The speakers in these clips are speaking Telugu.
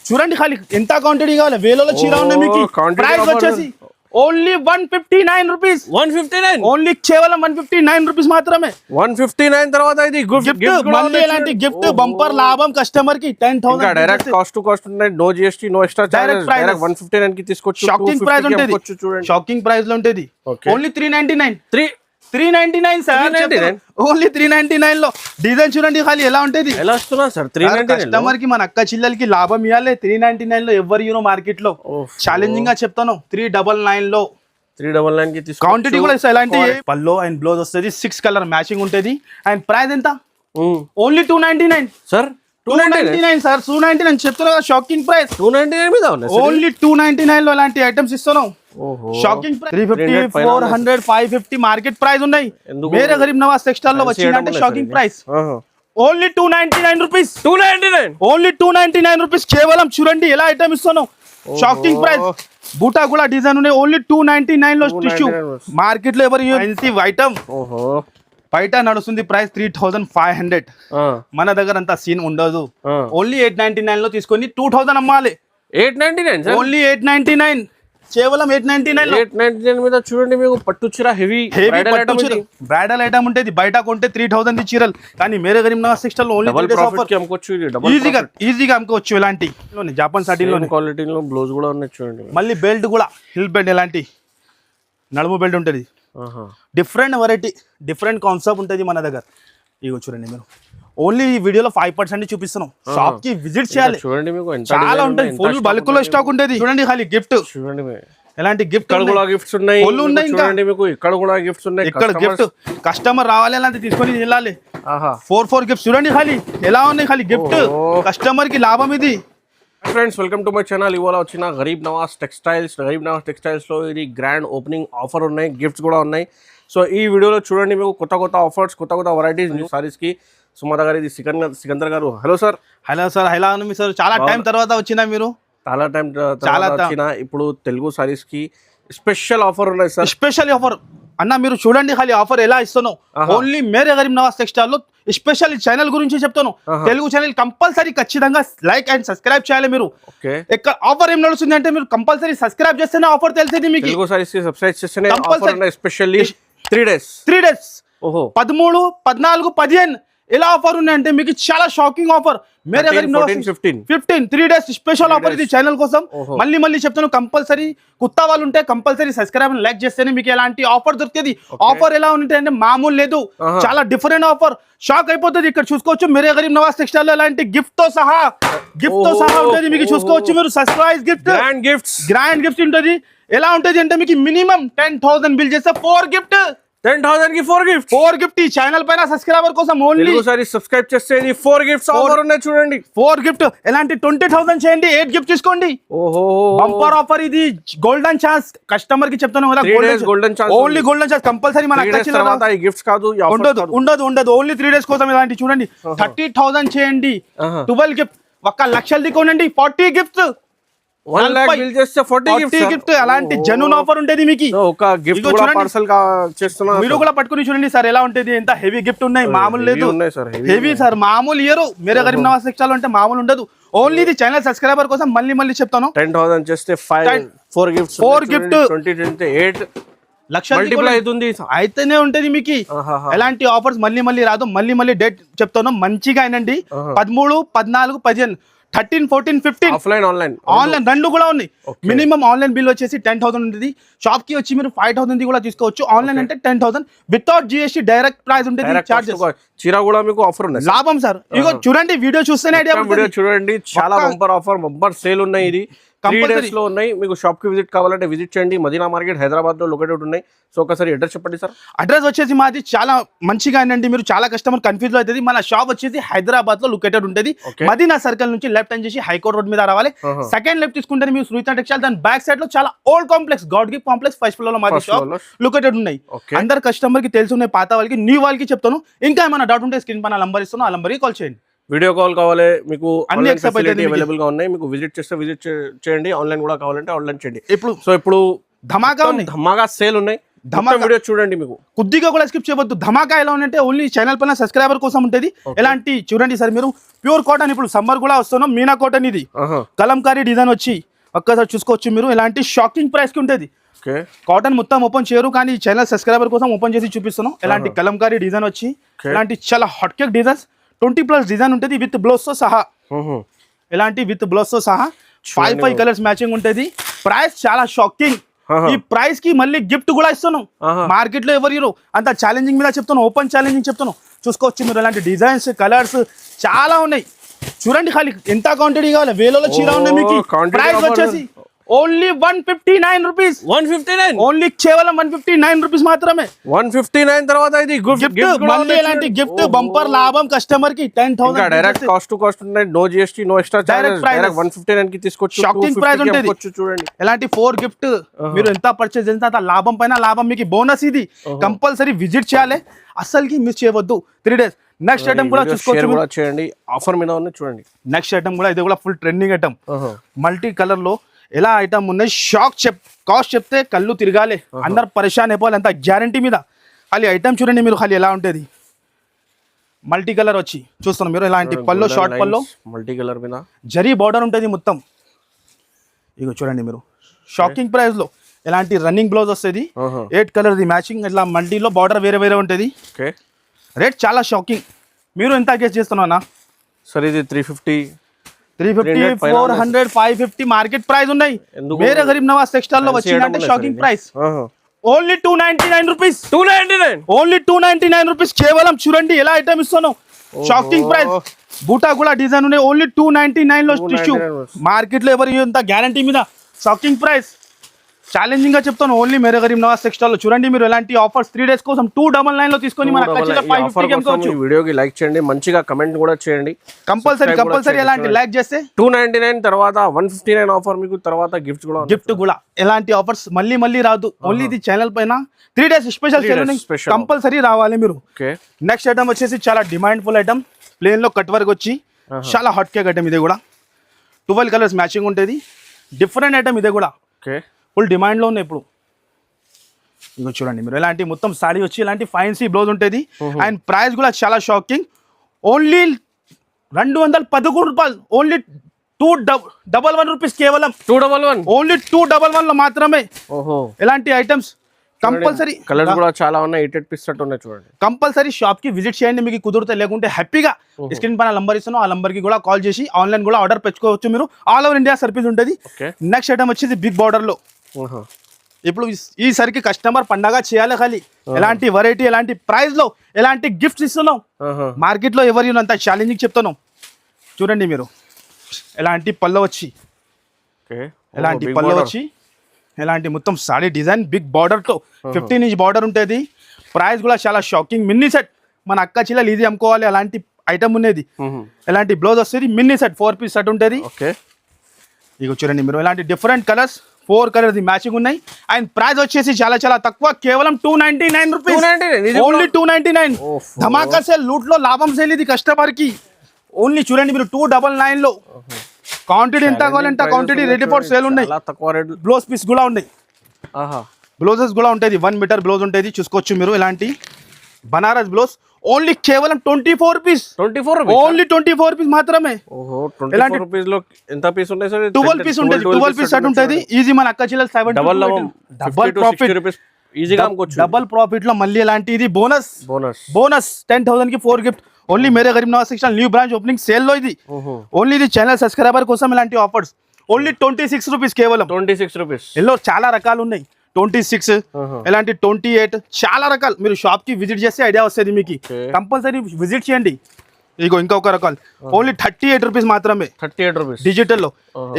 చూడండి ఖాళీ ఎంత క్వాంటిటీ కావాలి వేలలో చీర ఉన్నాయి మీకు ప్రైస్ వచ్చేసి ఓన్లీ 159 రూపీస్ 159 ఓన్లీ కేవలం 159 రూపీస్ మాత్రమే 159 తర్వాత ఇది గిఫ్ట్ మళ్ళీ ఇలాంటి గిఫ్ట్ బంపర్ లాభం కస్టమర్ కి 10,000 డైరెక్ట్ కాస్ట్ టు కాస్ట్ ఉన్నాయి no GST no extra charges direct 159 కి తీసుకోవచ్చు షాకింగ్ ప్రైస్ ఉంటది చూడండి షాకింగ్ ప్రైస్ లో ఉంటది ఓన్లీ 399 399 సార్ ఓన్లీ 399 లో డిజైన్ చూడండి ఖాళీ ఎలా ఉంటది ఎలా వస్తున్నా సార్ 399 కస్టమర్ కి మన అక్క చిల్లలకి లాభం ఇవ్వాలి 399 లో ఎవరు యూనో మార్కెట్ లో ఛాలెంజింగ్ గా చెప్తాను 399 లో 399 కి తీసుకో క్వాంటిటీ కూడా ఎలాంటి పల్లో అండ్ బ్లౌజ్ వస్తది 6 కలర్ మ్యాచింగ్ ఉంటది అండ్ ప్రైస్ ఎంత ఓన్లీ 299 సార్ 299 సార్ 299 చెప్తున్నా షాకింగ్ ప్రైస్ 299 మీద ఉన్నాయి ఓన్లీ 299 లో అలాంటి ఐటమ్స్ ఇస్తున్నాం షాకింగ్ ప్రైస్ 350 400 550 మార్కెట్ ప్రైస్ ఉన్నాయి వేరే గరీబ్ నవాజ్ టెక్స్టైల్ లో వచ్చిందంటే shocking price only 299 rupees 299 only 299 rupees కేవలం చూడండి ఎలా ఐటమ్ ఇస్తున్నాం షాకింగ్ ప్రైస్ బూటా కూడా డిజైన్ ఉన్నాయి ఓన్లీ 299 లో టిష్యూ మార్కెట్ లో ఎవరు ఐటమ్ బయట నడుస్తుంది ప్రైస్ 3500 మన దగ్గర అంత సీన్ ఉండదు ఓన్లీ 899 లో తీసుకొని 2000 అమ్మాలి 899 ఓన్లీ 899 కేవలం 899 మీద చూడండి మీకు పట్టు చీర హెవీ బ్రైడల్ ఐటమ్ ఉంటుంది బయట కొంటే 3000 చీరలు కానీ మేరే గరీబ్ నవాజ్ టెక్స్టైల్ ఓన్లీ ఈజీగా అమ్ముకోవచ్చు ఇలాంటి జాపాన్ సాటిన్ క్వాలిటీలో బ్లౌజ్ కూడా ఉన్నాయి చూడండి మళ్ళీ బెల్ట్ కూడా హిల్ బెల్ట్ ఎలాంటి నడుము బెల్ట్ ఉంటుంది డిఫరెంట్ వెరైటీ డిఫరెంట్ కాన్సెప్ట్ ఉంటుంది మన దగ్గర ఇగో చూడండి మీరు ఓన్లీ ఈ వీడియోలో 5% చూపిస్తున్నాం షాప్ కి విజిట్ చేయాలి చూడండి మీకు చాలా ఉంటుంది ఫుల్ బల్క్ లో స్టాక్ ఉంటుంది చూడండి ఖాళీ గిఫ్ట్ చూడండి ఎలాంటి గిఫ్ట్ కూడా గిఫ్ట్స్ ఉన్నాయి చూడండి మీకు ఇక్కడ కూడా గిఫ్ట్స్ ఉన్నాయి ఇక్కడ గిఫ్ట్ కస్టమర్ రావాలి అలాంటి తీసుకొని వెళ్ళాలి 4 గిఫ్ట్ చూడండి ఖాళీ ఎలా ఉన్నాయి ఖాళీ గిఫ్ట్ కస్టమర్ కి లాభం ఇది friends welcome to my channel ఇవాళ వచ్చిన గరీబ్ నవాజ్ టెక్స్టైల్స్ లో ఇది గ్రాండ్ ఓపెనింగ్ ఆఫర్ ఉన్నాయి గిఫ్ట్స్ కూడా ఉన్నాయి సో ఈ వీడియోలో చూడండి మీకు కొత్త ఆఫర్స్ కొత్త వెరైటీస్ న్యూ సారీస్ కి సుమత గారు ఇది సికందర్ గారు హలో సార్ ఎలా ఉంది సార్ చాలా టైం తర్వాత వచ్చినా మీరు చాలా వచ్చిన ఇప్పుడు తెలుగు సారీస్ కి స్పెషల్ ఆఫర్ ఉన్నాయి సార్ స్పెషల్ ఆఫర్ అన్న మీరు చూడండి ఖాళీ ఆఫర్ ఎలా ఇస్తున్నావు ఓన్లీ మేరే గరీబ్ నవాజ్ టెక్స్టైల్ లో స్పెషల్ ఛానల్ గురించి చెప్తాను తెలుగు ఛానల్ కంపల్సరీ ఖచ్చితంగా లైక్ అండ్ సబ్స్క్రైబ్ చేయాలి మీరు ఇక్కడ ఆఫర్ ఏం నడుస్తుంది అంటే మీరు కంపల్సరీ సబ్స్క్రైబ్ చేస్తేనే ఆఫర్ తెలిసేది మీకు తెలుగు సారీస్ కి సబ్స్క్రైబ్ చేస్తేనే ఆఫర్ ఉన్నాయి స్పెషల్లీ 3 డేస్ 13 14 15 ఎలా ఆఫర్ ఉన్నాయంటే మీకు చాలా shocking offer Mere Garib Nawaz 15 3 days special offer ఇది ఛానల్ కోసం మళ్ళీ చెప్తాను కంపల్సరీ కొత్త వాళ్ళు ఉంటే కంపల్సరీ సబ్స్క్రైబ్ అండ్ లైక్ చేస్తేనే మీకు ఎలాంటి ఆఫర్ దొరుకుతుంది ఆఫర్ ఎలా ఉంటాయి అంటే మామూలు లేదు చాలా డిఫరెంట్ ఆఫర్ షాక్ అయిపోతుంది ఇక్కడ చూసుకోవచ్చు మేరే గరీబ్ నవాజ్ టెక్స్టైల్ లో ఎలాంటి గిఫ్ట్ తో సహా ఉంటుంది మీకు చూసుకోవచ్చు మీరు సర్ప్రైజ్ గ్రాండ్ గిఫ్ట్ ఉంటుంది ఎలా ఉంటుంది అంటే మీకు మినిమం 10,000 బిల్ చేస్తే 4 గిఫ్ట్ 10,000 కి 4 గిఫ్ట్ ఈ ఛానల్ పైన సబ్స్క్రైబర్ కోసం ఓన్లీ సబ్స్క్రైబ్ చేస్తే 4 గిఫ్ట్స్ ఆఫర్ ఉన్నాయి చూడండి 4 గిఫ్ట్ ఎలాంటి 20,000 చేయండి 8 గిఫ్ట్ తీసుకోండి బంపర్ ఆఫర్ ఇది గోల్డెన్ ఛాన్స్ కస్టమర్ కి చెప్తాను కదా golden chance only golden chance compulsory మన తర్వాత ఈ గిఫ్ట్స్ కాదు ఉండదు ఓన్లీ 3 డేస్ కోసం ఇలాంటి చూడండి 30,000 చేయండి 12 గిఫ్ట్ 1 లక్ష తీసుకోండి 40 గిఫ్ట్స్ 1 lakh బిల్ చేస్తే 40 గిఫ్ట్ అలాంటి జెన్యూన్ ఆఫర్ ఉంటుంది మీకు ఒక గిఫ్ట్ కూడా పార్సల్ చేస్తున్నా మీరు కూడా పట్టుకుని చూడండి సార్ ఎలా ఉంటుంది ఎంత హెవీ గిఫ్ట్ ఉన్నాయి మామూలు లేదు హెవీ సార్ మామూలు ఇయర్ మేరే గరీబ్ నవాజ్ టెక్స్టైల్ అంటే మామూలు ఉండదు ఓన్లీ ఇది ఛానల్ సబ్స్క్రైబర్ కోసం మళ్ళీ చెప్తాను 10,000 చేస్తే 4 గిఫ్ట్స్ 8 లక్ష మల్టిప్లై అవుతుంది అయితేనే ఉంటది మీకు ఎలాంటి ఆఫర్స్ మళ్ళీ రాదు మళ్ళీ డేట్ చెప్తాను మంచిగా అయినండి 13 14 15 13 14 15 ఆఫ్లైన్ ఆన్లైన్ రెండు కూడా ఉన్నాయి మినిమం ఆన్లైన్ బిల్ వచ్చేసి 10,000 ఉంటుంది షాప్ కి వచ్చి మీరు 5,000 కూడా తీసుకోవచ్చు ఆన్లైన్ అంటే 10,000 వితౌట్ జిఎస్టీ డైరెక్ట్ ప్రైస్ ఉంటుంది చార్జెస్ చీర కూడా మీకు ఆఫర్ ఉన్నాయి లాభం సార్ ఇగో చూడండి వీడియో చూస్తేనే ఐడియా వీడియో చూడండి చాలా బంపర్ సేల్ ఉన్నాయి ఇది 3 days లో ఉన్నాయి మీకు షాప్ కి విజిట్ కావాలంటే విజిట్ చేయండి మదీనా మార్కెట్ హైదరాబాద్ లో లొకేటెడ్ ఉన్నాయి సో ఒకసారి అడ్రస్ చెప్పండి సార్ అడ్రస్ వచ్చేసి మాది చాలా మంచిగా ఏంటంటే మీరు చాలా కస్టమర్ కన్ఫ్యూజ్ అవుతుంది మన షాప్ వచ్చేసి హైదరాబాద్ లో లొకేటెడ్ ఉంటుంది మదీనా సర్కిల్ నుంచి లెఫ్ట్ అని చేసి హైకోర్ట్ రోడ్ మీద రావాలి సెకండ్ లెఫ్ట్ తీసుకుంటే మీరు సునీత టెక్స్టైల్ దాని బ్యాక్ సైడ్ లో చాలా old complex God gift complex first floor లో మాది షాప్ లొకేటెడ్ ఉన్నాయి అందరు కస్టమర్ కి తెలిసి ఉన్నాయి పాత వాళ్ళకి న్యూ వాళ్ళకి చెప్తాను ఇంకా ఏమైనా డౌట్ ఉంటే స్క్రీన్ పైన నంబర్ ఇస్తాను ఆ నంబర్ కి కాల్ చేయండి వీడియో కాల్ కావాలి మీకు అన్ని అవైలబుల్ గా ఉన్నాయి మీకు విజిట్ చేస్తే విజిట్ చేయండి ఆన్లైన్ కూడా కావాలంటే ఆన్లైన్ చేయండి ఇప్పుడు ధమాకా సేల్ ఉన్నాయి ధమాకా వీడియో చూడండి, మీకు కొద్దిగా కూడా స్కిప్ చేయవద్దు. ధమాకా ఎలా ఉందంటే ఓన్లీ ఛానల్ పైన సబ్స్క్రైబర్ కోసం ఉంటుంది. ఎలాంటి చూడండి సార్ మీరు ప్యూర్ కాటన్, ఇప్పుడు సమ్మర్ కూడా వస్తున్నాం, మీనా కాటన్ ఇది కలంకారీ డిజైన్ వచ్చి ఒక్కసారి చూసుకోవచ్చు మీరు. ఎలాంటి షాకింగ్ ప్రైస్ కి ఉంటుంది. కాటన్ మొత్తం ఓపెన్ చేయరు, కానీ ఛానల్ సబ్స్క్రైబర్ కోసం ఓపెన్ చేసి చూపిస్తున్నాం. ఎలాంటి కలంకారీ డిజైన్ వచ్చి ఎలాంటి చాలా హాట్ కేక్ డిజైన్స్ 20+ డిజైన్ ఉంటుంది విత్ బ్లౌజ్ తో సహా. ఎలాంటి విత్ బ్లౌజ్ తో సహా 5 కలర్స్ మ్యాచింగ్ ఉంటుంది. ప్రైస్ చాలా షాకింగ్. ఈ ప్రైస్ కి మళ్ళీ గిఫ్ట్ కూడా ఇస్తున్నాం. మార్కెట్ లో ఎవరు అంత ఛాలెంజింగ్ మీద చెప్తాను, ఓపెన్ ఛాలెంజింగ్ చెప్తాను. చూసుకోవచ్చు మీరు. ఎలాంటి డిజైన్స్ కలర్స్ చాలా ఉన్నాయి. చూడండి ఖాళీ ఎంత క్వాంటిటీ కావాలి. వేలలో చీర ఉన్నాయి మీకు. ప్రైస్ వచ్చేసి ఓన్లీ 159 రూపీస్. 159 ఓన్లీ కేవలం 159 రూపీస్ మాత్రమే. 159 తర్వాత ఇది గిఫ్ట్ మళ్ళీ ఎలాంటి గిఫ్ట్ బంపర్ లాభం కస్టమర్ కి 10,000 డైరెక్ట్ కాస్ట్ టు కాస్ట్ ఉన్నాయి. No GST no extra charges. Direct 159 కి తీసుకోవచ్చు. షాకింగ్ ప్రైస్ ఉంటుంది. చూడండి ఎలాంటి 4 గిఫ్ట్ మీరు ఎంత పర్చేస్ చేసినా అంత లాభం పైన లాభం మీకు. బోనస్ ఇది కంపల్సరీ విజిట్ చేయాలి, అస్సలకి మిస్ చేయవద్దు. 3 days. నెక్స్ట్ ఐటమ్ కూడా చూసుకోవచ్చు చేయండి. ఆఫర్ మీద ఉంది చూడండి. నెక్స్ట్ ఐటమ్ కూడా ఇది కూడా full trending item. Multi colour లో ఎలా ఐటమ్ ఉన్నాయి. కాస్ట్ చెప్తే కళ్ళు తిరగాలి, అందరు పరేషాన్ అయిపోవాలి, అంత గ్యారంటీ మీద. ఖాళీ ఐటమ్ చూడండి మీరు. ఖాళీ ఎలా ఉంటుంది. మల్టీ కలర్ వచ్చి చూస్తున్నాం మీరు. ఇలాంటి పల్లో షార్ట్ పల్లో మల్టీ కలర్ మీద జరీ బార్డర్ ఉంటుంది మొత్తం. ఇగో చూడండి మీరు. షాకింగ్ ప్రైస్ లో ఎలాంటి రన్నింగ్ బ్లౌజ్ వస్తుంది. 8 కలర్ ది మ్యాచింగ్. ఇట్లా మల్టీలో బార్డర్ వేరే వేరే ఉంటుంది. రేట్ చాలా షాకింగ్. మీరు ఎంత గెస్ చేస్తున్నా సార్? ఇది 350, 400, 550 మార్కెట్ ప్రైస్ ఉన్నాయి. వేరే గరీబ్ నవాజ్ టెక్స్టైల్ లో వచ్చిందంటే shocking price only 299 rupees. 299 only 299 rupees కేవలం. చూడండి ఎలా ఐటమ్ ఇస్తున్నాం. Shocking price. బూటా కూడా డిజైన్ ఉన్నాయి. ఓన్లీ 299 లో టిష్యూ. మార్కెట్ లో ఎవరు ఇంత గ్యారంటీ మీద. Shocking price. ఛాలెంజింగ్ గా చెప్తాను. ఓన్లీ మేరే గరీబ్ నవాజ్ టెక్స్టైల్ లో చూడండి మీరు. ఎలాంటి ఆఫర్స్ 3 days కోసం 299 లో తీసుకొని మన ఖచ్చితంగా 550 అమ్ముకోవచ్చు. వీడియోకి లైక్ చేయండి, మంచిగా కమెంట్ కూడా చేయండి. కంపల్సరీ ఎలాంటి లైక్ చేస్తే 299 తర్వాత 159 ఆఫర్ మీకు. తర్వాత గిఫ్ట్ కూడా ఎలాంటి ఆఫర్స్ మళ్ళీ రాదు. ఓన్లీ ఇది ఛానల్ పైన 3 days స్పెషల్ కంపల్సరీ రావాలి మీరు. నెక్స్ట్ ఐటమ్ వచ్చేసి చాలా డిమాండ్ ఫుల్ ఐటమ్. ప్లేన్ లో కట్ వర్క్ వచ్చి చాలా హాట్ కేక్ ఐటమ్. ఇది కూడా 12 కలర్స్ మ్యాచింగ్ ఉంటుంది. డిఫరెంట్ ఐటమ్ ఇది కూడా. ఫుల్ డిమాండ్ లో ఉన్నాయి ఇప్పుడు. ఇగో చూడండి మీరు. ఎలాంటి మొత్తం సాడీ వచ్చి ఇలాంటి ఫైన్సీ బ్లౌజ్ ఉంటుంది. అండ్ ప్రైస్ కూడా చాలా షాకింగ్. ఓన్లీ 211 రూపాయలు. ఓన్లీ 211 రూపీస్ కేవలం. 211 ఓన్లీ 211 లో మాత్రమే. ఎలాంటి ఐటమ్స్ కంపల్సరీ. కలర్స్ కూడా చాలా ఉన్నాయి. 8 పీస్ సెట్ ఉన్నాయి చూడండి. కంపల్సరీ షాప్ కి విజిట్ చేయండి, మీకు కుదిరితే. లేకుంటే హ్యాపీగా స్క్రీన్ పైన నంబర్ ఇస్తున్నాం, ఆ నంబర్ కి కూడా కాల్ చేసి ఆన్లైన్ కూడా ఆర్డర్ పెట్టుకోవచ్చు మీరు. ఆల్ ఓవర్ ఇండియా సర్వీస్ ఉంటుంది. నెక్స్ట్ ఐటమ్ వచ్చేసి బిగ్ బార్డర్ లో. ఇప్పుడు ఈసారికి కస్టమర్ పండగ చేయాలి ఖాళీ. ఎలాంటి వెరైటీ, ఎలాంటి ప్రైస్ లో ఎలాంటి గిఫ్ట్స్ ఇస్తున్నాం. మార్కెట్ లో ఎవరి అంత ఛాలెంజింగ్ చెప్తున్నాం. చూడండి మీరు. ఎలాంటి పళ్ళు వచ్చి ఎలాంటి మొత్తం సాడీ డిజైన్ బిగ్ బార్డర్ తో 15 ఇంచ్ బార్డర్ ఉంటుంది. ప్రైస్ కూడా చాలా షాకింగ్. మినీ సెట్ మన అక్క చిల్లలు ఈజీ అమ్ముకోవాలి అలాంటి ఐటమ్ ఉన్నది. ఎలాంటి బ్లౌజ్ వస్తుంది. మినీ సెట్ 4 పీస్ సెట్ ఉంటుంది. ఇక చూడండి మీరు. ఎలాంటి డిఫరెంట్ కలర్స్ 4 కలర్స్ మ్యాచింగ్ ఉన్నాయి. అండ్ ప్రైస్ వచ్చేసి చాలా తక్కువ. కేవలం 299 రూపీస్. ఓన్లీ 299. ధమాకా సేల్, లూట్ లో లాభం సేల్ ఇది కస్టమర్ కి. ఓన్లీ చూడండి మీరు 299 లో. క్వాంటిటీ ఎంత కావాలంటే క్వాంటిటీ రెడీ ఫర్ సేల్ ఉన్నాయి. బ్లౌజ్ పీస్ కూడా ఉన్నాయి. బ్లౌజెస్ కూడా ఉంటుంది. 1 మీటర్ బ్లౌజ్ ఉంటుంది. చూసుకోవచ్చు మీరు. ఎలాంటి బనారస్ బ్లౌజ్. ఓన్లీ కేవలం 24 రూపీస్. ఓన్లీ 24 రూపీస్ మాత్రమే. 24 రూపీస్ లో ఎంత పీస్ ఉంటాయి సార్? 12 పీస్ ఉంటుంది. 12 పీస్ సెట్ ఉంటుంది. ఈజీ మన అక్క చిల్లలు 70 డబల్ ప్రాఫిట్. ఈజీగా అమ్ముకోవచ్చు. డబల్ ప్రాఫిట్ లో మళ్ళీ ఎలాంటి ఇది బోనస్ 10,000 కి 4 gift. Only Mere Garib Nawaz textile new branch opening sale లో ఇది. ఓన్లీ ఇది ఛానల్ సబ్స్క్రైబర్ కోసం ఇలాంటి ఆఫర్స్. ఓన్లీ 26 రూపీస్ కేవలం. 26 రూపీస్. ఎల్లో చాలా రకాలు ఉన్నాయి. 26 ఎలాంటి 28 చాలా రకాలు. మీరు షాప్ కి విజిట్ చేస్తే ఐడియా వస్తుంది మీకు. కంపల్సరీ విజిట్ చేయండి. ఇగో ఇంకొక రకాలు. ఓన్లీ 38 రూపీస్ మాత్రమే. 38 రూపీస్. డిజిటల్ లో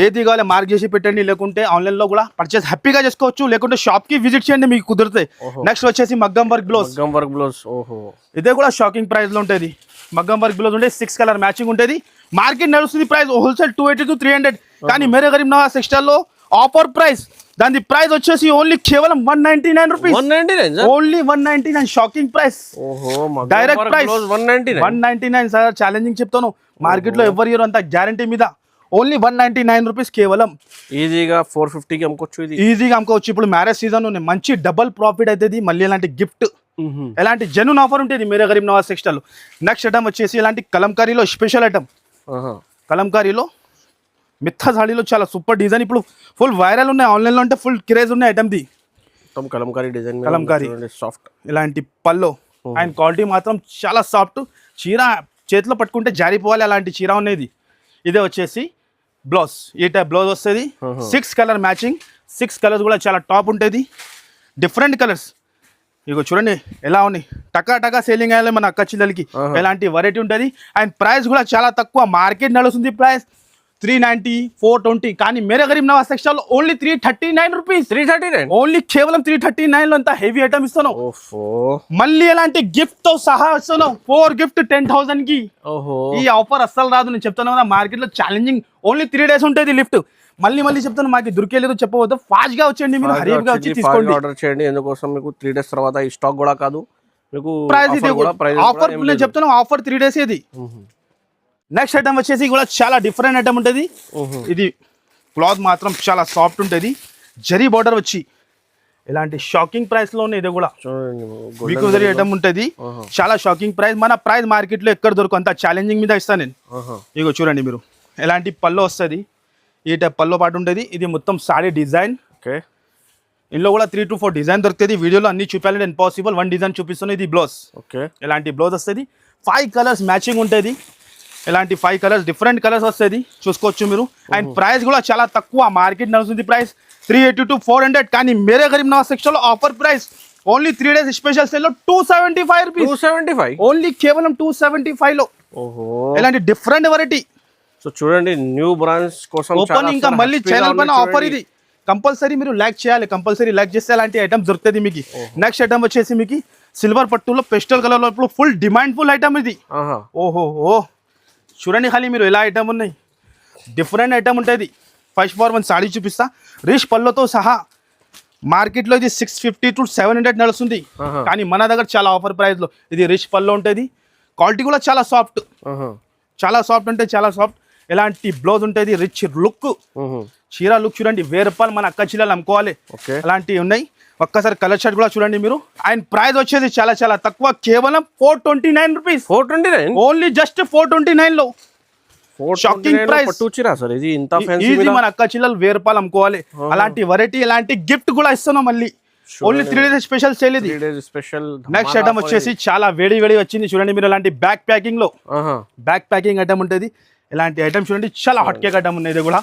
ఏది కావాలి మార్క్ చేసి పెట్టండి. లేకుంటే ఆన్లైన్ లో కూడా పర్చేస్ హ్యాపీగా చేసుకోవచ్చు. లేకుంటే షాప్ కి విజిట్ చేయండి మీకు కుదిరితే. నెక్స్ట్ వచ్చేసి మగ్గం వర్క్ బ్లౌజ్. ఇదే కూడా షాకింగ్ ప్రైస్ లో ఉంటుంది. మగ్గం వర్క్ బ్లౌజ్ ఉంటే 6 కలర్ మ్యాచింగ్ ఉంటుంది. మార్కెట్ నడుస్తుంది ప్రైస్ హోల్సేల్ 280 to 300. కానీ మేరే గరీబ్ నవాజ్ టెక్స్టైల్ లో ఆఫర్ ప్రైస్. దాని ప్రైస్ వచ్చేసి ఓన్లీ కేవలం 199 rupees. Only 199. Shocking price. Direct price 199 sir. Challenging చెప్తాను. మార్కెట్ లో ఎవరు అంత గ్యారంటీ మీద. ఓన్లీ 199 రూపీస్ కేవలం. ఈజీగా 450కి అమ్ముకోవచ్చు. ఇది ఈజీగా అమ్ముకోవచ్చు. ఇప్పుడు మ్యారేజ్ సీజన్ ఉన్నాయి, మంచి డబుల్ ప్రాఫిట్ అవుతుంది. మళ్ళీ ఇలాంటి గిఫ్ట్ ఎలాంటి జెన్యూన్ ఆఫర్ ఉంటుంది Mere Garib Nawaz textile. Next item వచ్చేసి ఇలాంటి కలంకారీలో స్పెషల్ ఐటమ్. కలంకారీలో మిథ్తా సాడీలో చాలా సూపర్ డిజైన్, ఇప్పుడు ఫుల్ వైరల్ ఉన్నాయి, ఆన్లైన్లో అంటే ఫుల్ క్రేజ్ ఉన్నాయి ఐటమ్ది. కలంకారీ డిజైన్, కలంకారీ సాఫ్ట్ ఇలాంటి పల్లో అండ్ క్వాలిటీ మాత్రం చాలా సాఫ్ట్. చీర చేతిలో పట్టుకుంటే జారిపోవాలి అలాంటి చీర ఉన్నది. ఇదే వచ్చేసి బ్లౌజ్, ఈ టైప్ బ్లౌజ్ వస్తుంది. 6 కలర్ మ్యాచింగ్, 6 కలర్స్ కూడా చాలా టాప్ ఉంటుంది. డిఫరెంట్ కలర్స్ ఇగో చూడండి ఎలా ఉన్నాయి, టకా టకా సేలింగ్ అయ్యాలి మన అక్క చెల్లెలకి. ఎలాంటి వెరైటీ ఉంటుంది. అండ్ ప్రైస్ కూడా చాలా తక్కువ, మార్కెట్ నడుస్తుంది ప్రైస్ 390, 420, కానీ Mere Garib Nawaz textile only 339 rupees. 339 only కేవలం 339 లో అంత హెవీ ఐటమ్ ఇస్తున్నాం. మళ్ళీ ఎలాంటి గిఫ్ట్ తో సహా ఇస్తున్నాం. 4 గిఫ్ట్ 10,000 కి. ఈ ఆఫర్ అస్సలు రాదు, నేను చెప్తాను కదా, మార్కెట్ లో ఛాలెంజింగ్. ఓన్లీ 3 days ఉంటుంది లిఫ్ట్. మళ్ళీ చెప్తాను, మాకు దొరికేలేదు చెప్పవద్దు, ఫాస్ట్ గా వచ్చేయండి, మీరు హరీగా వచ్చి తీసుకోండి, ఆర్డర్ చేయండి. ఎందుకోసం మీకు 3 days తర్వాత ఈ స్టాక్ కూడా కాదు, మీకు ప్రైస్ ఇది ఆఫర్. నేను చెప్తాను ఆఫర్ 3 days ఇది. నెక్స్ట్ ఐటమ్ వచ్చేసి కూడా చాలా డిఫరెంట్ ఐటమ్ ఉంటుంది. ఇది క్లాత్ మాత్రం చాలా సాఫ్ట్ ఉంటుంది, జరీ బార్డర్ వచ్చి ఇలాంటి షాకింగ్ ప్రైస్ లో ఉంది. ఇది కూడా మీకు జరీ ఐటమ్ ఉంటుంది, చాలా షాకింగ్ ప్రైస్. మన ప్రైస్ మార్కెట్ లో ఎక్కడ దొరకదు, అంత ఛాలెంజింగ్ మీద ఇస్తాను నేను. ఇగో చూడండి మీరు, ఎలాంటి పల్లో వస్తుంది, ఈ టైప్ పల్లో పాటు ఉంటుంది. ఇది మొత్తం సారీ డిజైన్. ఇందులో కూడా 3 to 4 డిజైన్ దొరుకుతుంది. వీడియోలో అన్ని చూపించాలంటే ఇంపాసిబుల్, 1 డిజైన్ చూపిస్తాను. ఇది బ్లౌజ్. ఎలాంటి బ్లౌజ్ వస్తుంది, 5 కలర్స్ మ్యాచింగ్ ఉంటుంది. ఇలాంటి 5 కలర్స్ డిఫరెంట్ కలర్స్ వస్తుంది, చూసుకోవచ్చు మీరు. అండ్ ప్రైస్ కూడా చాలా తక్కువ, మార్కెట్ నడుస్తుంది ప్రైస్ 380 to 400, కానీ Mere Garib Nawaz textile offer price only 3 days special sale లో 275 రూపీస్. 275 ఓన్లీ కేవలం 275 లో. ఇలాంటి డిఫరెంట్ వెరైటీ. సో చూడండి, న్యూ బ్రాంచ్ కోసం ఓపెన్, ఇంకా మళ్ళీ ఛానల్ పైన ఆఫర్ ఇది. కంపల్సరీ మీరు లైక్ చేయాలి, కంపల్సరీ లైక్ చేస్తే అలాంటి ఐటమ్ దొరుకుతుంది మీకు. నెక్స్ట్ ఐటమ్ వచ్చేసి మీకు సిల్వర్ పట్టులో పెస్టల్ కలర్ లో ఇప్పుడు ఫుల్ డిమాండ్ ఫుల్ ఐటమ్ ఇది. ఓహో చూడండి ఖాళీ మీరు ఎలా ఐటమ్ ఉన్నాయి, డిఫరెంట్ ఐటమ్ ఉంటుంది. ఫస్ట్ ఫార్ 1 సాడీ చూపిస్తా, రిష్ పళ్ళతో సహా. మార్కెట్లో ఇది 650 to 700 నడుస్తుంది, కానీ మన దగ్గర చాలా ఆఫర్ ప్రైస్ లో. ఇది రిష్ పళ్ళు ఉంటుంది, క్వాలిటీ కూడా చాలా సాఫ్ట్, చాలా సాఫ్ట్ అంటే చాలా సాఫ్ట్. ఎలాంటి బ్లౌజ్ ఉంటుంది, రిచ్ లుక్, చీర లుక్ చూడండి. 1000 రూపాయలు మన అక్క చీరలు అమ్ముకోవాలి, అలాంటివి ఉన్నాయి. ఒక్కసారి కలర్ షర్ట్ కూడా చూడండి మీరు. అండ్ ప్రైస్ వచ్చేది చాలా చాలా తక్కువ, కేవలం 429 రూపీస్. 429 ఓన్లీ జస్ట్ 429 లో. Shocking price. ఇది మన అక్క చిల్లలు 1000 రూపాయలు అమ్ముకోవాలి, అలాంటి వెరైటీ, అలాంటి గిఫ్ట్ కూడా ఇస్తున్నాం మళ్ళీ. ఓన్లీ 3 days స్పెషల్ సేల్ ఇది. నెక్స్ట్ ఐటమ్ వచ్చేసి చాలా వేడి వచ్చింది చూడండి మీరు. ఇలాంటి బ్యాక్ ప్యాకింగ్ లో, బ్యాక్ ప్యాకింగ్ ఐటమ్ ఉంటుంది. ఇలాంటి ఐటమ్ చూడండి, చాలా హాట్ కేక్ ఐటమ్ ఉన్నాయి. ఇది కూడా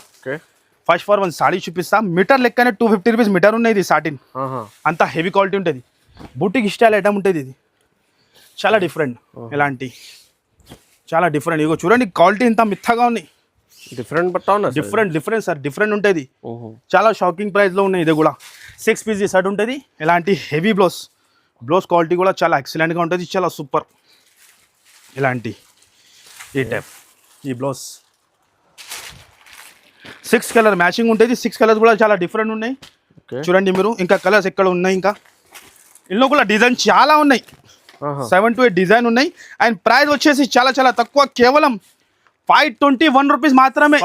ఫస్ట్ ఫార్ 1 సాడీ చూపిస్తా. మీటర్ లెక్కనే 250 రూపీస్ మీటర్ ఉన్నాయి. ఇది సాటిన్, అంత హెవీ క్వాలిటీ ఉంటుంది. బూటిక్ స్టైల్ ఐటమ్ ఉంటుంది ఇది, చాలా డిఫరెంట్. ఇలాంటి చాలా డిఫరెంట్. ఇగో చూడండి క్వాలిటీ ఇంత మిథ్తాగా ఉన్నాయి. డిఫరెంట్ సార్, డిఫరెంట్ ఉంటుంది. చాలా షాకింగ్ ప్రైస్ లో ఉన్నాయి. ఇది కూడా 6 piece షర్ట్ ఉంటుంది. ఇలాంటి హెవీ బ్లౌజ్ క్వాలిటీ కూడా చాలా ఎక్సలెంట్ గా ఉంటుంది, చాలా సూపర్. ఇలాంటి ఈ టైప్ ఈ బ్లౌజ్ 6 కలర్ మ్యాచింగ్ ఉంటుంది. 6 కలర్స్ కూడా చాలా డిఫరెంట్ ఉన్నాయి. చూడండి మీరు, ఇంకా కలర్స్ ఎక్కడ ఉన్నాయి, ఇంకా ఇందులో కూడా డిజైన్ చాలా ఉన్నాయి. 7 to 8 డిజైన్ ఉన్నాయి. అండ్ ప్రైస్ వచ్చేసి చాలా చాలా తక్కువ, కేవలం 521 రూపీస్ మాత్రమే.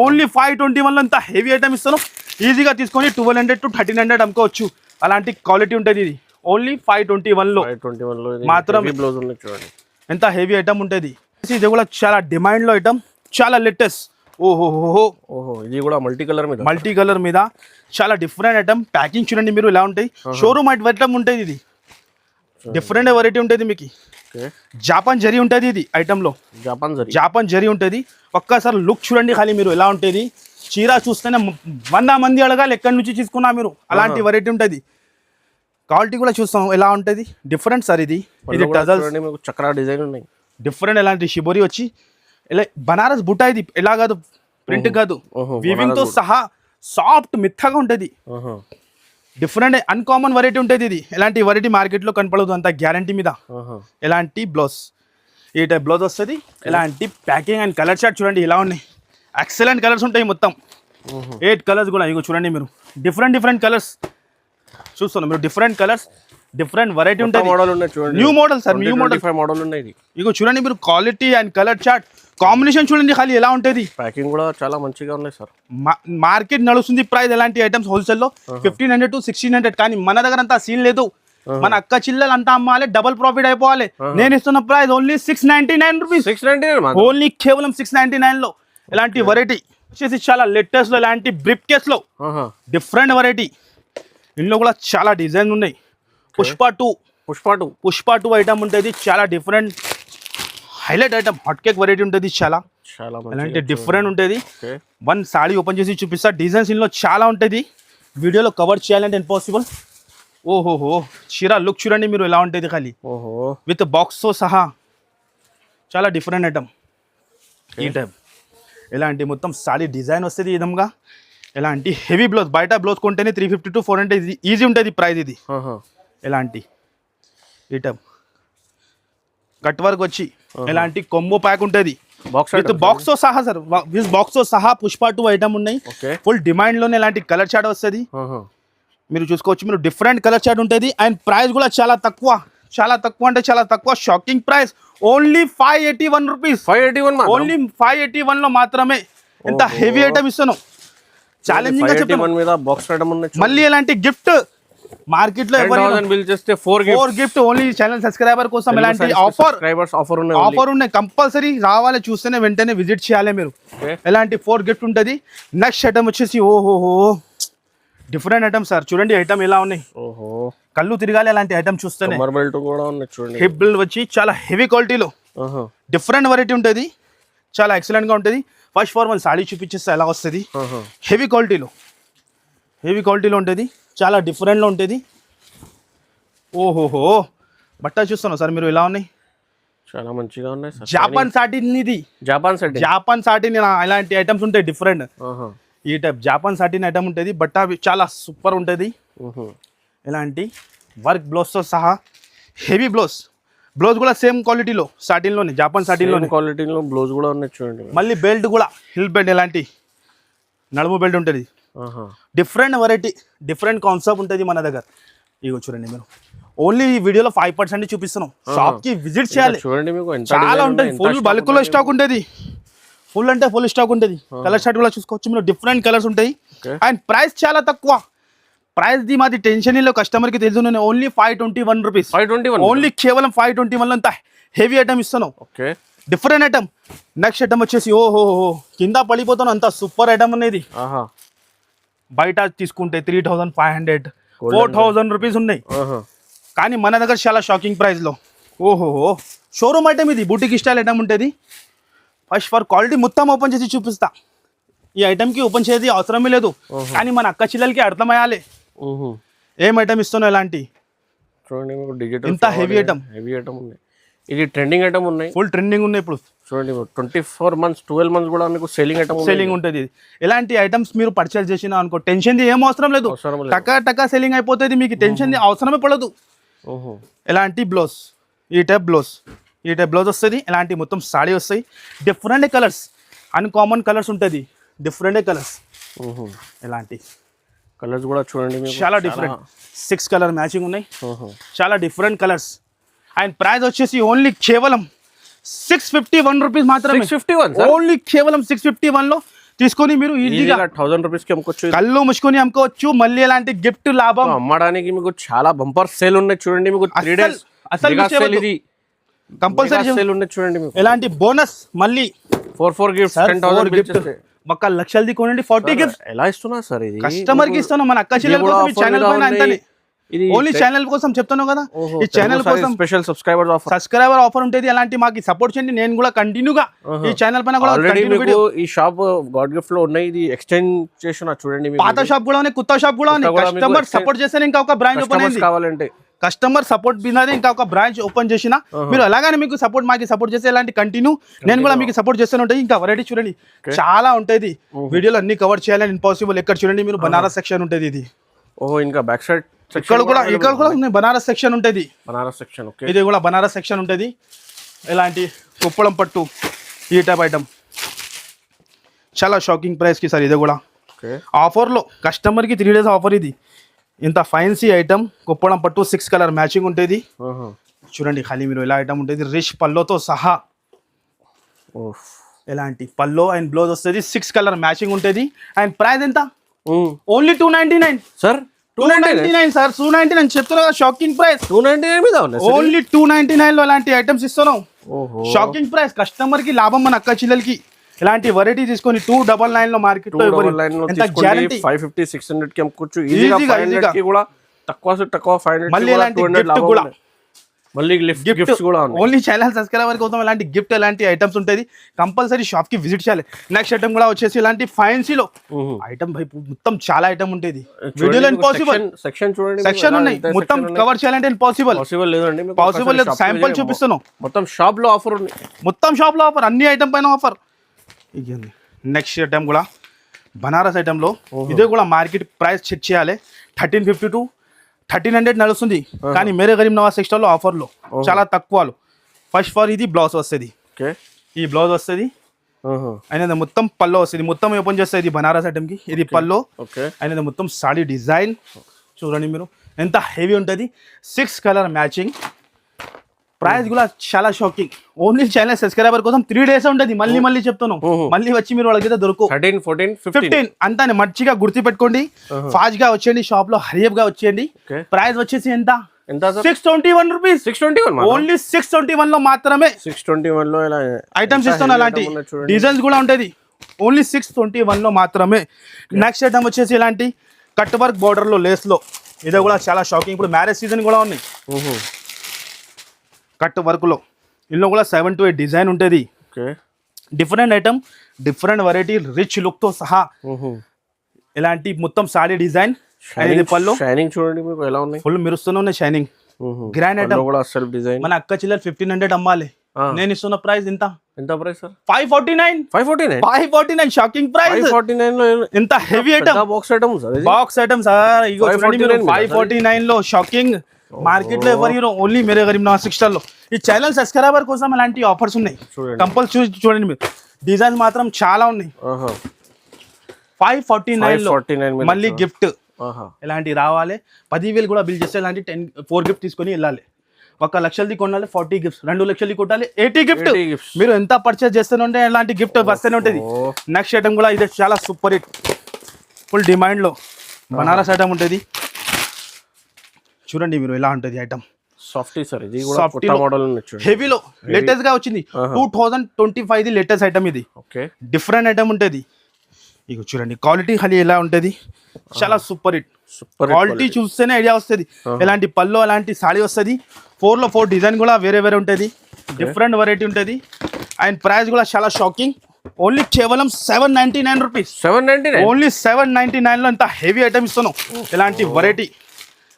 ఓన్లీ 521 లో ఇంత హెవీ ఐటమ్ ఇస్తాను. ఈజీగా తీసుకొని 1200 to 1300 అమ్ముకోవచ్చు, అలాంటి క్వాలిటీ ఉంటుంది. ఇది ఓన్లీ 521 లో మాత్రం. ఎంత హెవీ ఐటమ్ ఉంటుంది. ఇది కూడా చాలా డిమాండ్ లో ఐటమ్, చాలా లేటెస్ట్. ఇది కూడా మల్టీ కలర్ మీద చాలా డిఫరెంట్ ఐటమ్. ప్యాకింగ్ చూడండి మీరు ఎలా ఉంటాయి, షోరూమ్ ఐటమ్ ఉంటుంది. ఇది డిఫరెంట్ వెరైటీ ఉంటుంది మీకు. జాపాన్ జరీ ఉంటుంది ఇది ఐటమ్ లో, జాపాన్ జరీ ఉంటుంది. ఒక్కసారి లుక్ చూడండి ఖాళీ మీరు ఎలా ఉంటుంది. చీర చూస్తేనే 100 మంది అడగాలి ఎక్కడి నుంచి తీసుకున్నా మీరు, అలాంటి వెరైటీ ఉంటుంది. క్వాలిటీ కూడా చూస్తాం ఎలా ఉంటుంది, డిఫరెంట్ సార్. ఇది చక్రా డిజైన్ ఉన్నాయి, డిఫరెంట్. ఎలాంటి షిబోరి వచ్చి ఇలా బనారస్ బుట్ట, ఇది ఎలా కాదు, ప్రింట్ కాదు, వీవింగ్ తో సహా సాఫ్ట్ మిథ్తాగా ఉంటుంది. డిఫరెంట్ అన్కామన్ వెరైటీ ఉంటుంది ఇది. ఎలాంటి వెరైటీ మార్కెట్ లో కనపడదు, అంత గ్యారంటీ మీద. ఎలాంటి బ్లౌజ్, ఈ టైప్ బ్లౌజ్ వస్తుంది. ఎలాంటి ప్యాకింగ్ అండ్ కలర్ చార్ట్ చూడండి ఎలా ఉన్నాయి, ఎక్సలెంట్ కలర్స్ ఉంటాయి మొత్తం. 8 కలర్స్ కూడా ఇగో చూడండి మీరు. డిఫరెంట్ కలర్స్ చూస్తున్నాం మీరు. డిఫరెంట్ కలర్స్, డిఫరెంట్ వెరైటీ ఉంటుంది. New model sir, new model ఉన్నాయి. ఇగో చూడండి మీరు, quality and colour chart combination చూడండి ఖాళీ ఎలా ఉంటుంది. ప్యాకింగ్ కూడా చాలా మంచిగా ఉన్నాయి సార్. మార్కెట్ నడుస్తుంది ప్రైస్ ఎలాంటి ఐటమ్స్ హోల్సేల్లో 1500 to 1600, కానీ మన దగ్గర అంతా సీన్ లేదు. మన అక్క చిల్లలు అంతా అమ్మాలి, డబుల్ ప్రాఫిట్ అయిపోవాలి. నేను ఇస్తున్న ప్రైస్ ఓన్లీ 699 రూపీస్. 699 ఓన్లీ కేవలం 699 లో. ఇలాంటి వెరైటీ వచ్చేసి చాలా లేటెస్ట్ లో, ఇలాంటి బ్రిప్ కేస్ లో డిఫరెంట్ వెరైటీ. ఇందులో కూడా చాలా డిజైన్ ఉన్నాయి. పుష్ప టూ ఐటమ్ ఉంటుంది, చాలా different highlight item. Hot cake variety ఉంటుంది, చాలా ఇలాంటి డిఫరెంట్ ఉంటుంది. వన్ సాడీ ఓపెన్ చేసి చూపిస్తా. డిజైన్స్ ఇందులో చాలా ఉంటుంది, వీడియోలో కవర్ చేయాలంటే ఇంపాసిబుల్. ఓహోహో చీర లుక్ చూడండి మీరు ఎలా ఉంటుంది ఖాళీ విత్ బాక్స్తో సహా. చాలా డిఫరెంట్ ఐటమ్ ఈ టైప్. ఇలాంటి మొత్తం సాడీ డిజైన్ వస్తుంది ఈ విధంగా. ఇలాంటి హెవీ బ్లౌజ్, బయట బ్లౌజ్ కొంటేనే 350 to 400 ఈజీ ఉంటుంది ప్రైస్. ఇది ఇలాంటి ఈ టైప్ కట్ వర్క్ వచ్చి ఇలాంటి కొంబో ప్యాక్ ఉంటుంది విత్ బాక్స్ తో సహా సార్. బాక్స్ తో సహా పుష్ప 2 ఐటమ్ ఉన్నాయి. ఫుల్ డిమాండ్ లోనే ఇలాంటి కలర్ చార్ట్ వస్తుంది, మీరు చూసుకోవచ్చు. మీరు డిఫరెంట్ కలర్ చార్ట్ ఉంటుంది. అండ్ ప్రైస్ కూడా చాలా తక్కువ, చాలా తక్కువ అంటే చాలా తక్కువ. Shocking price only 581 rupees. 581 only 581 లో మాత్రమే. ఎంత హెవీ ఐటమ్ ఇస్తాను, ఛాలెంజింగ్ గా చెప్తాను. మళ్ళీ ఇలాంటి గిఫ్ట్ మార్కెట్ లో four gift only channel subscriber కోసం. ఇలాంటి ఆఫర్ ఉన్నాయి, కంపల్సరీ రావాలి, చూస్తేనే వెంటనే విజిట్ చేయాలి మీరు. ఇలాంటి 4 గిఫ్ట్ ఉంటుంది. నెక్స్ట్ ఐటమ్ వచ్చేసి ఓహోహో డిఫరెంట్ ఐటమ్ సార్. చూడండి ఐటమ్ ఎలా ఉన్నాయి, కళ్ళు తిరగాలి అలాంటి ఐటమ్ చూస్తేనే. హిప్ బిల్డ్ వచ్చి చాలా హెవీ క్వాలిటీలో డిఫరెంట్ వెరైటీ ఉంటుంది, చాలా ఎక్సలెంట్ గా ఉంటుంది. ఫస్ట్ ఫార్ 1 సాడీ చూపించేస్తే ఎలా వస్తుంది. హెవీ క్వాలిటీలో ఉంటుంది, చాలా డిఫరెంట్లో ఉంటుంది. ఓహోహో బట్ట చూస్తున్నాం సార్ మీరు ఎలా ఉన్నాయి, చాలా మంచిగా ఉన్నాయి సార్. జాపాన్ సాటిన్ ఇది, జాపాన్ సాటిన్ ఇలాంటి ఐటమ్స్ ఉంటాయి డిఫరెంట్. ఈ టైప్ జాపాన్ సాటిన్ ఐటమ్ ఉంటుంది. బట్ట చాలా సూపర్ ఉంటుంది. ఇలాంటి వర్క్ బ్లౌజ్తో సహా హెవీ బ్లౌజ్ కూడా సేమ్ క్వాలిటీలో సాటిన్లోనే, జాపాన్ సాటిన్లోనే క్వాలిటీలో బ్లౌజ్ కూడా ఉన్నాయి చూడండి. మళ్ళీ బెల్ట్ కూడా హిల్ బెల్ట్, ఇలాంటి నడుము బెల్ట్ ఉంటుంది. డిఫరెంట్ వెరైటీ, డిఫరెంట్ కాన్సెప్ట్ ఉంటుంది మన దగ్గర. ఇగో చూడండి మీరు ఓన్లీ ఈ వీడియోలో 5% చూపిస్తున్నాం. షాప్ కి విజిట్ చేయాలి, చాలా ఉంటుంది. ఫుల్ బల్క్ లో స్టాక్ ఉంటుంది, ఫుల్ అంటే ఫుల్ స్టాక్ ఉంటుంది. కలర్ షర్ట్ కూడా చూసుకోవచ్చు మీరు, డిఫరెంట్ కలర్స్ ఉంటాయి. అండ్ ప్రైస్ చాలా తక్కువ. ప్రైస్ ది మాది టెన్షన్ లో కస్టమర్ కి తెలుసు. నేను ఓన్లీ 521 రూపీస్, ఓన్లీ కేవలం 521 లో. అంత హెవీ ఐటమ్ ఇస్తాను, డిఫరెంట్ ఐటమ్. నెక్స్ట్ ఐటమ్ వచ్చేసి ఓహో కింద పడిపోతాను, అంత సూపర్ ఐటమ్ అనేది. బయట తీసుకుంటే 3500 4000 రూపీస్ ఉన్నాయి, కానీ మన దగ్గర చాలా షాకింగ్ ప్రైస్ లో. ఓహో షోరూమ్ ఐటమ్ ఇది, బూటిక్ స్టైల్ ఐటమ్ ఉంటుంది. ఫస్ట్ ఫర్ క్వాలిటీ మొత్తం ఓపెన్ చేసి చూపిస్తా. ఈ ఐటమ్ కి ఓపెన్ చేసేది అవసరమే లేదు, కానీ మన అక్క చిల్లలకి అర్థమయ్యాలి ఏం ఐటమ్ ఇస్తున్నావు. ఎలాంటి ఇంత హెవీ ఐటమ్ ఉన్నాయి. ఇది ట్రెండింగ్ ఐటమ్ ఉన్నాయి, ఫుల్ ట్రెండింగ్ ఉన్నాయి ఇప్పుడు. చూడండి 24 months 12 months కూడా మీకు సెల్లింగ్ ఉంటుంది. ఎలాంటి ఐటమ్స్ మీరు పర్చేస్ చేసినా అనుకో, టెన్షన్ ఏం అవసరం లేదు, టకా సెల్లింగ్ అయిపోతుంది. మీకు టెన్షన్ అవసరమే పడదు. ఎలాంటి బ్లౌజ్, ఈ టైప్ బ్లౌజ్ వస్తుంది. ఇలాంటి మొత్తం సాడీ వస్తాయి. డిఫరెంట్ కలర్స్, అన్కామన్ కలర్స్ ఉంటుంది, డిఫరెంట్ కలర్స్. ఇలాంటి కలర్స్ కూడా చూడండి చాలా డిఫరెంట్. 6 కలర్ మ్యాచింగ్ ఉన్నాయి, చాలా డిఫరెంట్ కలర్స్. అండ్ ప్రైస్ వచ్చేసి ఓన్లీ కేవలం 651 రూపీస్ మాత్రమే. ఓన్లీ కేవలం 651 లో తీసుకొని మీరు ఈజీగా 1000 రూపీస్ కి అమ్ముకోవచ్చు, కళ్ళు ముసుకొని అమ్ముకోవచ్చు. మళ్ళీ ఎలాంటి గిఫ్ట్ లాభం అమ్మడానికి మీకు చాలా బంపర్ సేల్ ఉన్నాయి చూడండి. మీకు 3 days అసలు ఇది కంపల్సరీ సేల్ ఉన్నాయి చూడండి. మీకు ఎలాంటి బోనస్ మళ్ళీ 4 గిఫ్ట్స్ 10,000 గిఫ్ట్ ఒక లక్షలది కొనండి. 40 గిఫ్ట్స్ ఎలా ఇస్తున్నా సార్? ఇది కస్టమర్ కి ఇస్తాను, మన అక్క చెల్లెల కోసం. ఈ ఛానల్ పైన అంతనే, ఓన్లీ ఛానల్ కోసం చెప్తాను కదా. ఈ ఛానల్ కోసం స్పెషల్ సబ్స్క్రైబర్ ఆఫర్ ఉంటుంది. అలాంటి మాకు సపోర్ట్ చేయండి. నేను కూడా కంటిన్యూగా ఈ ఛానల్ పైన కూడా ఈ షాప్ గాడ్ గిఫ్ట్ లో ఉన్నాయి. ఇది ఎక్స్టెండ్ చేసిన చూడండి. పాత షాప్ కూడా ఉన్నాయి, కొత్త షాప్ కూడా ఉన్నాయి. కస్టమర్ సపోర్ట్ చేస్తే ఇంకా ఒక బ్రాంచ్ ఓపెన్ అయింది. కావాలంటే కస్టమర్ సపోర్ట్ బిన్నదే ఇంకా ఒక బ్రాంచ్ ఓపెన్ చేసిన. మీరు అలాగానే మీకు సపోర్ట్ మాకు సపోర్ట్ చేస్తే ఇలాంటి కంటిన్యూ నేను కూడా మీకు సపోర్ట్ చేస్తూనే ఉంటాయి. ఇంకా వెరైటీ చూడండి చాలా ఉంటుంది. వీడియోలో అన్ని కవర్ చేయాలని ఇంపాసిబుల్. ఎక్కడ చూడండి మీరు బనారస్ సెక్షన్ ఉంటుంది. ఇది ఇంకా బ్యాక్ సైడ్ ఇక్కడ కూడా బనారస్ సెక్షన్ ఉంటుంది. ఇది కూడా బనారస్ సెక్షన్ ఉంటుంది. ఇలాంటి కుప్పడం పట్టు ఈ టైప్ ఐటమ్ చాలా షాకింగ్ ప్రైస్ కి సార్. ఇది కూడా ఆఫర్ లో కస్టమర్ కి 3 days ఆఫర్. ఇది ఇంత ఫైన్సీ ఐటమ్ కుప్పడం పట్టు 6 కలర్ మ్యాచింగ్ ఉంటుంది. చూడండి ఖాళీ మీరు ఇలా ఐటమ్ ఉంటుంది. రిచ్ పల్లోతో సహా ఎలాంటి పల్లో అండ్ బ్లౌజ్ వస్తుంది 6 కలర్ మ్యాచింగ్ ఉంటుంది అండ్ ప్రైస్ ఎంత ఓన్లీ 299 సార్ 299 సార్ 299 చెప్తున్నా షాకింగ్ ప్రైస్ 299 మీద ఉన్నాయి ఓన్లీ 299 లో ఇలాంటి ఐటమ్స్ ఇస్తున్నాం షాకింగ్ ప్రైస్ కస్టమర్ కి లాభం మన అక్క చెల్లెలకి ఇలాంటి వెరైటీ తీసుకొని 299 లో మార్కెట్ లో 550 600 కి అమ్ముకోవచ్చు ఈజీగా 500 కి కూడా తక్కువ 500 మళ్ళీ ఇలాంటి గిఫ్ట్ కూడా మళ్ళీ గిఫ్ట్స్ కూడా ఓన్లీ ఛానల్ సబ్స్క్రైబర్ కోసం ఇలాంటి గిఫ్ట్ ఎలాంటి ఐటమ్స్ ఉంటుంది కంపల్సరీ షాప్ కి విజిట్ చేయాలి నెక్స్ట్ ఐటమ్ కూడా వచ్చేసి ఇలాంటి ఫ్యాన్సీలో ఐటమ్ భై మొత్తం చాలా ఐటమ్ ఉంటుంది వీడియోలో ఇంపాసిబుల్ సెక్షన్ ఉన్నాయి మొత్తం కవర్ చేయాలంటే పాసిబుల్ లేదు శాంపుల్ చూపిస్తున్నాం మొత్తం షాప్ లో ఆఫర్ ఉంది అన్ని ఐటమ్ పైన ఆఫర్ నెక్స్ట్ ఐటమ్ కూడా బనారస్ ఐటమ్ లో ఇదే కూడా మార్కెట్ ప్రైస్ చెక్ చేయాలి 1350 to 1300 నడుస్తుంది కానీ మేరే గరీబ్ నవాజ్ టెక్స్టైల్ లో ఆఫర్ లో చాలా తక్కువలో ఫస్ట్ ఫర్ ఇది బ్లౌజ్ వస్తుంది ఈ బ్లౌజ్ వస్తుంది అయినా మొత్తం పల్లో వస్తుంది మొత్తం ఓపెన్ చేస్తుంది ఇది బనారస్ ఐటమ్ కి ఇది పల్లో అయినా మొత్తం సాడీ డిజైన్ చూడండి మీరు ఎంత హెవీ ఉంటుంది 6 కలర్ మ్యాచింగ్ ప్రైస్ కూడా చాలా షాకింగ్ ఓన్లీ ఛానల్ సబ్స్క్రైబర్ కోసం 3 days ఉంటుంది మళ్ళీ చెప్తున్నాం మళ్ళీ వచ్చి మీరు వాళ్ళకి దొరకు 13 14 15 అంతా మంచిగా గుర్తు పెట్టుకోండి ఫాస్ట్ గా వచ్చేయండి షాప్ లో హరియప్ గా వచ్చేయండి ప్రైస్ వచ్చేసి ఎంత 621 రూపీస్ 621 ఓన్లీ 621 లో మాత్రమే 621 లో ఇలా ఐటమ్స్ ఇస్తున్నా అలాంటి డిజైన్స్ కూడా ఉంటుంది ఓన్లీ 621 లో మాత్రమే నెక్స్ట్ ఐటమ్ వచ్చేసి ఇలాంటి కట్ వర్క్ బోర్డర్ లో లేస్ లో ఇది కూడా చాలా షాకింగ్ ఇప్పుడు మ్యారేజ్ సీజన్ కూడా ఉన్నాయి కట్ వర్క్ లో ఇందులో కూడా 7 to 8 డిజైన్ ఉంటుంది different item different variety rich look తో సహా ఇలాంటి మొత్తం సాడీ డిజైన్ పళ్ళు షైనింగ్ చూడండి మీకు ఎలా ఉన్నాయి ఫుల్ మెరుస్తూనే షైనింగ్ గ్రాండ్ ఐటమ్ కూడా సెల్ఫ్ డిజైన్ మన అక్క చిల్లర 1500 అమ్మాలి నేను ఇస్తున్న ప్రైస్ ఎంత ప్రైస్ సార్ 549 షాకింగ్ ప్రైస్ 549 లో ఎంత heavy item box item sir ఇగో 549 లో షాకింగ్ మార్కెట్ లో ఎవరు ఓన్లీ మేరే గరీబ్ నవాజ్ టెక్స్టైల్ లో ఈ ఛానల్ సబ్స్క్రైబర్ కోసం అలాంటి ఆఫర్స్ ఉన్నాయి కంపల్సరీ చూడండి మీరు డిజైన్స్ మాత్రం చాలా ఉన్నాయి 549 లో మళ్ళీ గిఫ్ట్ ఇలాంటి రావాలి 10,000 కూడా బిల్ చేస్తే ఇలాంటి 4 గిఫ్ట్ తీసుకొని వెళ్ళాలి 1 లక్షలది కొనాలి 40 గిఫ్ట్స్ 2 లక్షలది కొట్టాలి 80 గిఫ్ట్ మీరు ఎంత పర్చేస్ చేస్తూనే ఉంటే ఇలాంటి గిఫ్ట్ వస్తూనే ఉంటుంది నెక్స్ట్ ఐటమ్ కూడా ఇది చాలా సూపర్ హిట్ ఫుల్ డిమాండ్ లో బనారస్ ఐటమ్ ఉంటుంది చూడండి మీరు ఎలా ఉంటుంది ఐటమ్ సాఫ్టీ సార్ ఇది కూడా కొత్త మోడల్ హెవీలో లేటెస్ట్ గా వచ్చింది 2025 ది లేటెస్ట్ ఐటమ్ ఇది డిఫరెంట్ ఐటమ్ ఉంటుంది ఇక చూడండి క్వాలిటీ ఖాళీ ఎలా ఉంటుంది చాలా సూపర్ హిట్ క్వాలిటీ చూస్తేనే ఐడియా వస్తుంది ఎలాంటి పళ్ళు అలాంటి సాడీ వస్తుంది 4 లో 4 డిజైన్ కూడా వేరే ఉంటుంది డిఫరెంట్ వెరైటీ ఉంటుంది అండ్ ప్రైస్ కూడా చాలా షాకింగ్ ఓన్లీ కేవలం 799 రూపీస్ ఓన్లీ 799 లో ఇంత హెవీ ఐటమ్ ఇస్తున్నాం ఇలాంటి వెరైటీ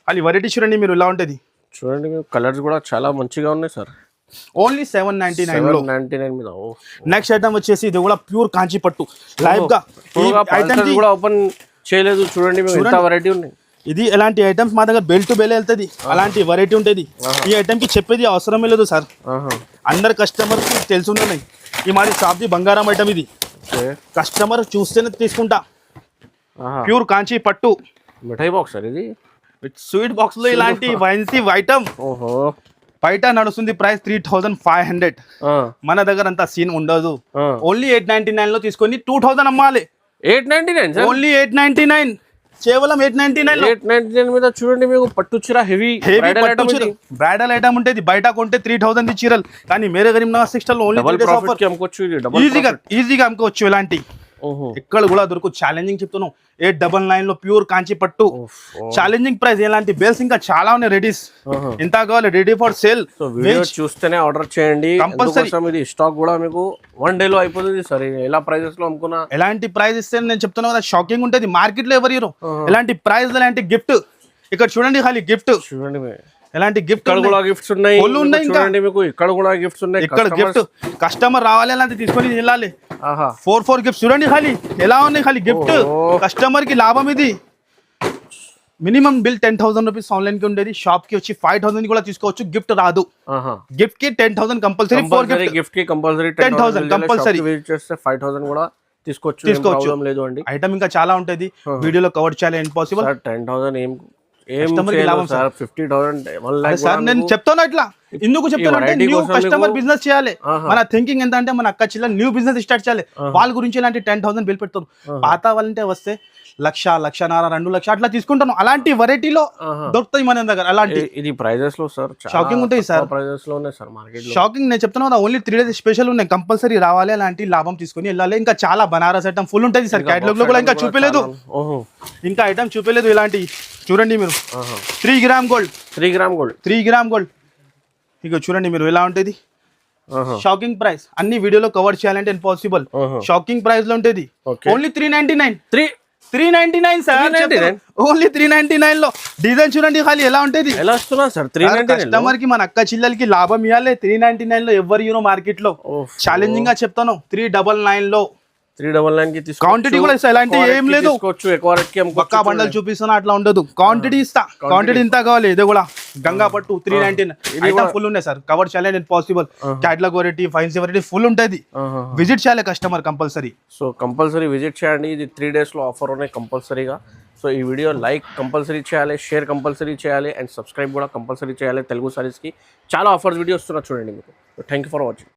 అది వెరైటీ చూడండి మీరు ఇలా ఉంటుంది చూడండి కలర్స్ కూడా చాలా మంచిగా ఉన్నాయి సార్ ఓన్లీ 799 మీద నెక్స్ట్ ఐటమ్ వచ్చేసి ఇది కూడా ప్యూర్ కాంచి పట్టు లైవ్ గా ఐటమ్ కూడా ఓపెన్ చేయలేదు చూడండి ఎంత వెరైటీ ఉన్నాయి ఇది ఎలాంటి ఐటమ్స్ మా దగ్గర బెల్ట్ బెల్ వెళ్తుంది అలాంటి వెరైటీ ఉంటుంది ఈ ఐటమ్ కి చెప్పేది అవసరమే లేదు సార్ అందరు కస్టమర్ కి తెలుసున్నాయి ఈ మాది షాప్ది బంగారం ఐటమ్ ఇది కస్టమర్ చూస్తేనే తీసుకుంటా ప్యూర్ కాంచి పట్టు మిఠాయి బాక్స్ సార్ ఇది స్వీట్ బాక్స్ లో ఇలాంటి ఫ్యాన్సీ ఐటమ్ బయట నడుస్తుంది ప్రైస్ 3500 మన దగ్గర అంత సీన్ ఉండదు ఓన్లీ 899 లో తీసుకొని 2000 అమ్మాలి 899 ఓన్లీ 899 కేవలం 899 మీద చూడండి మీకు పట్టు చీర హెవీ బ్రైడల్ ఐటమ్ ఉంటుంది బయట కొంటే 3000 చీరలు కానీ మేరే గరీబ్ నవాజ్ టెక్స్టైల్ ఓన్లీ ఈజీగా అమ్ముకోవచ్చు ఇలాంటి ఇక్కడ కూడా దొరుకు ఛాలెంజింగ్ చెప్తున్నాం 899 లో ప్యూర్ కాంచి పట్టు ఛాలెంజింగ్ ప్రైస్ ఇలాంటి బేల్స్ ఇంకా చాలా ఉన్నాయి రెడీస్ ఎంత కావాలి రెడీ ఫర్ సేల్ చూస్తేనే ఆర్డర్ చేయండి కంపల్సరీ ఇది స్టాక్ కూడా మీకు 1 day లో అయిపోతుంది సరే ఎలా ప్రైజెస్ లో అమ్ముకున్నా ఎలాంటి ప్రైస్ ఇస్తే నేను చెప్తున్నా కదా షాకింగ్ ఉంటుంది మార్కెట్ లో ఎవరు ఎలాంటి ప్రైస్ ఎలాంటి గిఫ్ట్ ఇక్కడ చూడండి ఖాళీ గిఫ్ట్ చూడండి ఎలాంటి గిఫ్ట్ కూడా గిఫ్ట్స్ ఉన్నాయి చూడండి మీకు ఇక్కడ కూడా గిఫ్ట్స్ ఉన్నాయి ఇక్కడ గిఫ్ట్ కస్టమర్ రావాలి అలాంటి తీసుకొని వెళ్ళాలి 4 గిఫ్ట్స్ చూడండి ఖాళీ ఎలా ఉన్నాయి ఖాళీ గిఫ్ట్ కస్టమర్ కి లాభం ఇది మినిమం బిల్ 10,000 రూపీస్ ఆన్లైన్ కి ఉండేది షాప్ కి వచ్చి 5,000 కూడా తీసుకోవచ్చు గిఫ్ట్ రాదు గిఫ్ట్ కి 10,000 కంపల్సరీ 4 గిఫ్ట్ కి కంపల్సరీ 10,000 కంపల్సరీ విజిట్ చేస్తే 5,000 కూడా తీసుకోవచ్చు లేదు అండి ఐటమ్ ఇంకా చాలా ఉంటది వీడియోలో కవర్ చేయాలి ఇంపాసిబుల్ 10,000 ఏం ఏం కస్టమర్ కి లాభం సార్ 50,000 1 lakh సార్ నేను చెప్తాను ఇట్లా ఎందుకు చెప్తాను అంటే variety న్యూ కోసం కస్టమర్ మీకు- బిజినెస్ చేయాలి. ఆహా. మన థింకింగ్ ఎంత అంటే మన అక్క చెల్లెలు న్యూ బిజినెస్ స్టార్ట్ చేయాలి. వాళ్ళ గురించి ఇలాంటి 10,000 బిల్ పెడతారు. పాత వాళ్ళంటే వస్తే 1,00,000, 1,50,000, 2,00,000 అట్లా తీసుకుంటాను. అలాంటి వెరైటీలో దొరుకుతాయి మన దగ్గర. అలాంటి ఇది ప్రైజెస్ లో సార్ Shocking ఉంటాయి సార్. ప్రైజెస్ లో ఉన్నాయి సార్ మార్కెట్ లో. షాకింగ్ నేను చెప్తున్నా కదా, ఓన్లీ 3 days స్పెషల్ ఉన్నాయి. కంపల్సరీ రావాలి, అలాంటి లాభం తీసుకొని వెళ్ళాలి. ఇంకా చాలా బనారస్ ఐటమ్ ఫుల్ ఉంటుంది సార్. క్యాటలాగ్ లో కూడా ఇంకా చూపలేదు, ఓహో ఇంకా ఐటమ్ చూపలేదు. ఇలాంటి చూడండి మీరు 3 gram gold, 3 gram gold 3 gram gold ఇక చూడండి మీరు ఎలా ఉంటుంది. షాకింగ్ ప్రైస్ అన్ని వీడియోలో కవర్ చేయాలంటే ఇంపాసిబుల్. షాకింగ్ ప్రైస్ లో ఉంటుంది. Okay. Only 399, 3 399 sir. 399? ఓన్లీ 399 లో డిజైన్ చూడండి ఖాళీ ఎలా ఉంటుంది. ఎలా వస్తున్నా సార్ 399 కస్టమర్ కి మన అక్క చిల్లలకి లాభం ఇవ్వాలి. 399 లో ఎవరు యూనో మార్కెట్ లో ఛాలెంజింగ్ గా చెప్తాను. 399 లో 399 కి తీసుకోవచ్చు. క్వాంటిటీ కూడా ఇస్తా, ఎలాంటి ఏం లేదు. తీసుకోవచ్చు ఎక్కువ రేట్ కి పక్కా బండలు చూపిస్తున్నా అట్లా ఉండదు. క్వాంటిటీ ఇస్తా, క్వాంటిటీ ఇంత కావాలి. ఇది కూడా గంగా పట్టు 399 ఐటమ్ ఫుల్ ఉన్నాయి సార్. కవర్ చేయాలి impossible. Catalogue variety, fines variety full ఉంటుంది. విజిట్ చేయాలి customer compulsory. So compulsory visit చేయండి. ఇది 3 days లో ఆఫర్ ఉన్నాయి కంపల్సరీగా. సో ఈ వీడియో లైక్ కంపల్సరీ చేయాలి, షేర్ కంపల్సరీ చేయాలి, అండ్ సబ్స్క్రైబ్ కూడా కంపల్సరీ చేయాలి. తెలుగు సారీస్కి చాలా ఆఫర్స్ వీడియో వస్తున్నా చూడండి మీకు. Thank you for watching.